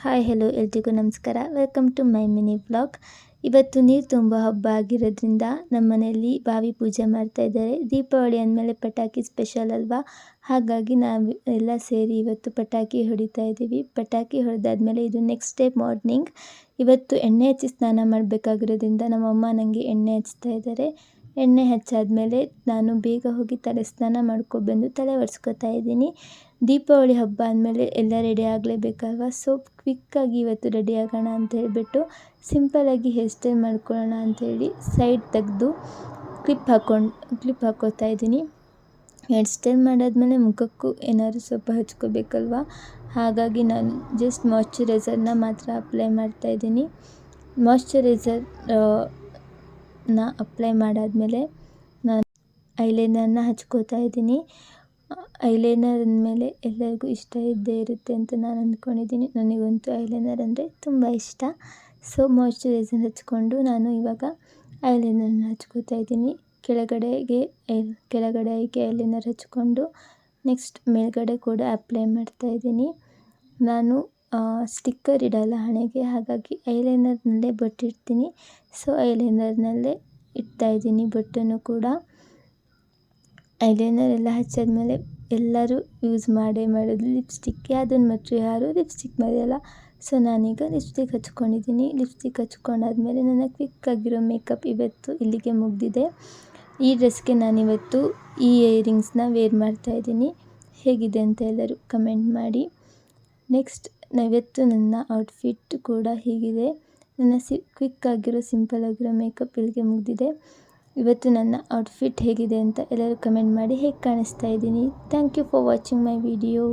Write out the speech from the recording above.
Hi hello ಎಲ್ರಿಗೂ ನಮಸ್ಕಾರ. Welcome to my mini vlog. ಇವತ್ತು ನೀರು ತುಂಬೋ ಹಬ್ಬ ಆಗಿರೋದ್ರಿಂದ ನಮ್ಮ ಮನೆಯಲ್ಲಿ ಬಾವಿ ಪೂಜೆ ಮಾಡ್ತಾ ಇದ್ದಾರೆ. ದೀಪಾವಳಿ ಅಂದಮೇಲೆ ಪಟಾಕಿ ಸ್ಪೆಷಲ್ ಅಲ್ವಾ, ಹಾಗಾಗಿ ನಾವು ಎಲ್ಲ ಸೇರಿ ಇವತ್ತು ಪಟಾಕಿ ಹೊಡಿತಾ ಇದ್ದೀವಿ. ಪಟಾಕಿ ಹೊಡೆದಾದ್ಮೇಲೆ ಇದು ನೆಕ್ಸ್ಟ್ ಡೇ ಮಾರ್ನಿಂಗ್. ಇವತ್ತು ಎಣ್ಣೆ ಹಚ್ಚಿ ಸ್ನಾನ ಮಾಡಬೇಕಾಗಿರೋದ್ರಿಂದ ನಮ್ಮಮ್ಮ ನನಗೆ ಎಣ್ಣೆ ಹಚ್ತಾ ಇದ್ದಾರೆ. ಎಣ್ಣೆ ಹಚ್ಚಾದ್ಮೇಲೆ ನಾನು ಬೇಗ ಹೋಗಿ ತಲೆ ಸ್ನಾನ ಮಾಡ್ಕೊಬಂದು ತಲೆ ಒರೆಸ್ಕೊತಾ ಇದ್ದೀನಿ. ದೀಪಾವಳಿ ಹಬ್ಬ ಅಂದಮೇಲೆ ಎಲ್ಲ ರೆಡಿ ಆಗಲೇಬೇಕಲ್ವ. ಸೊ ಕ್ವಿಕ್ಕಾಗಿ ಇವತ್ತು ರೆಡಿ ಆಗೋಣ ಅಂತ ಹೇಳಿಬಿಟ್ಟು ಸಿಂಪಲಾಗಿ ಹೇರ್ ಸ್ಟೈಲ್ ಮಾಡ್ಕೊಳ್ಳೋಣ ಅಂಥೇಳಿ ಸೈಡ್ ತೆಗೆದು ಕ್ಲಿಪ್ ಹಾಕ್ಕೋತಾ ಇದ್ದೀನಿ. ಹೇರ್ ಸ್ಟೈಲ್ ಮಾಡಾದ್ಮೇಲೆ ಮುಖಕ್ಕೂ ಏನಾದ್ರು ಸ್ವಲ್ಪ ಹಚ್ಕೋಬೇಕಲ್ವ, ಹಾಗಾಗಿ ನಾನು ಜಸ್ಟ್ ಮಾಯ್ಶ್ಚರೈಸರ್ನ ಮಾತ್ರ ಅಪ್ಲೈ ಮಾಡ್ತಾಯಿದ್ದೀನಿ. ಮಾಯ್ಶ್ಚರೈಸರ್ನ ಅಪ್ಲೈ ಮಾಡಾದಮೇಲೆ ನಾನು ಐಲೈನರ್ನ ಹಚ್ಕೋತಾ ಇದ್ದೀನಿ. ಐಲೈನರ್ ಅಂದಮೇಲೆ ಎಲ್ಲರಿಗೂ ಇಷ್ಟ ಇದ್ದೇ ಇರುತ್ತೆ ಅಂತ ನಾನು ಅಂದ್ಕೊಂಡಿದ್ದೀನಿ. ನನಗಂತೂ ಐಲೈನರ್ ಅಂದರೆ ತುಂಬ ಇಷ್ಟ. ಸೊ ಮಾಯ್ಶ್ಚರೈಸರ್ ಹಚ್ಕೊಂಡು ನಾನು ಇವಾಗ ಐಲೈನರ್ನ ಹಚ್ಕೋತಾ ಇದ್ದೀನಿ. ಕೆಳಗಡೆ ಐಲೈನರ್ ಹಚ್ಕೊಂಡು ನೆಕ್ಸ್ಟ್ ಮೇಲ್ಗಡೆ ಕೂಡ ಅಪ್ಲೈ ಮಾಡ್ತಾಯಿದ್ದೀನಿ. ನಾನು ಸ್ಟಿಕ್ಕರ್ ಇಡಲ್ಲ ಹಣೆಗೆ, ಹಾಗಾಗಿ ಐಲೈನರ್ನಲ್ಲೇ ಬೊಟ್ಟಿಡ್ತೀನಿ. ಸೊ ಐಲೈನರ್ನಲ್ಲೇ ಇಡ್ತಾಯಿದ್ದೀನಿ ಬೊಟ್ಟನ್ನು ಕೂಡ. ಐಲೈನರ್ ಎಲ್ಲ ಹಚ್ಚಾದ್ಮೇಲೆ ಎಲ್ಲರೂ ಯೂಸ್ ಮಾಡೋದು ಲಿಪ್ಸ್ಟಿಕ್. ಯಾವುದನ್ನು ಮಾತ್ರ ಯಾರು ಲಿಪ್ಸ್ಟಿಕ್ ಮರೆಯಲ್ಲ. ಸೊ ನಾನೀಗ ಲಿಪ್ಸ್ಟಿಕ್ ಹಚ್ಕೊಂಡಿದ್ದೀನಿ. ಲಿಪ್ಸ್ಟಿಕ್ ಹಚ್ಕೊಂಡಾದ್ಮೇಲೆ ನನ್ನ ಕ್ವಿಕ್ಕಾಗಿರೋ ಮೇಕಪ್ ಇವತ್ತು ಇಲ್ಲಿಗೆ ಮುಗಿದಿದೆ. ಈ ಡ್ರೆಸ್ಗೆ ನಾನಿವತ್ತು ಈ ಇಯರಿಂಗ್ಸ್ನ ವೇರ್ ಮಾಡ್ತಾಯಿದ್ದೀನಿ. ಹೇಗಿದೆ ಅಂತ ಎಲ್ಲರೂ ಕಮೆಂಟ್ ಮಾಡಿ. ನೆಕ್ಸ್ಟ್ ಇವತ್ತು ನನ್ನ ಔಟ್ಫಿಟ್ ಕೂಡ ಹೀಗಿದೆ. ನನ್ನ ಕ್ವಿಕ್ಕಾಗಿರೋ ಸಿಂಪಲಾಗಿರೋ ಮೇಕಪ್ ಇಲ್ಲಿಗೆ ಮುಗಿದಿದೆ. ಇವತ್ತು ನನ್ನ ಔಟ್ಫಿಟ್ ಹೇಗಿದೆ ಅಂತ ಎಲ್ಲರೂ ಕಮೆಂಟ್ ಮಾಡಿ. ಹೇಗೆ ಕಾಣಿಸ್ತಾ ಇದ್ದೀನಿ? Thank you for watching my video.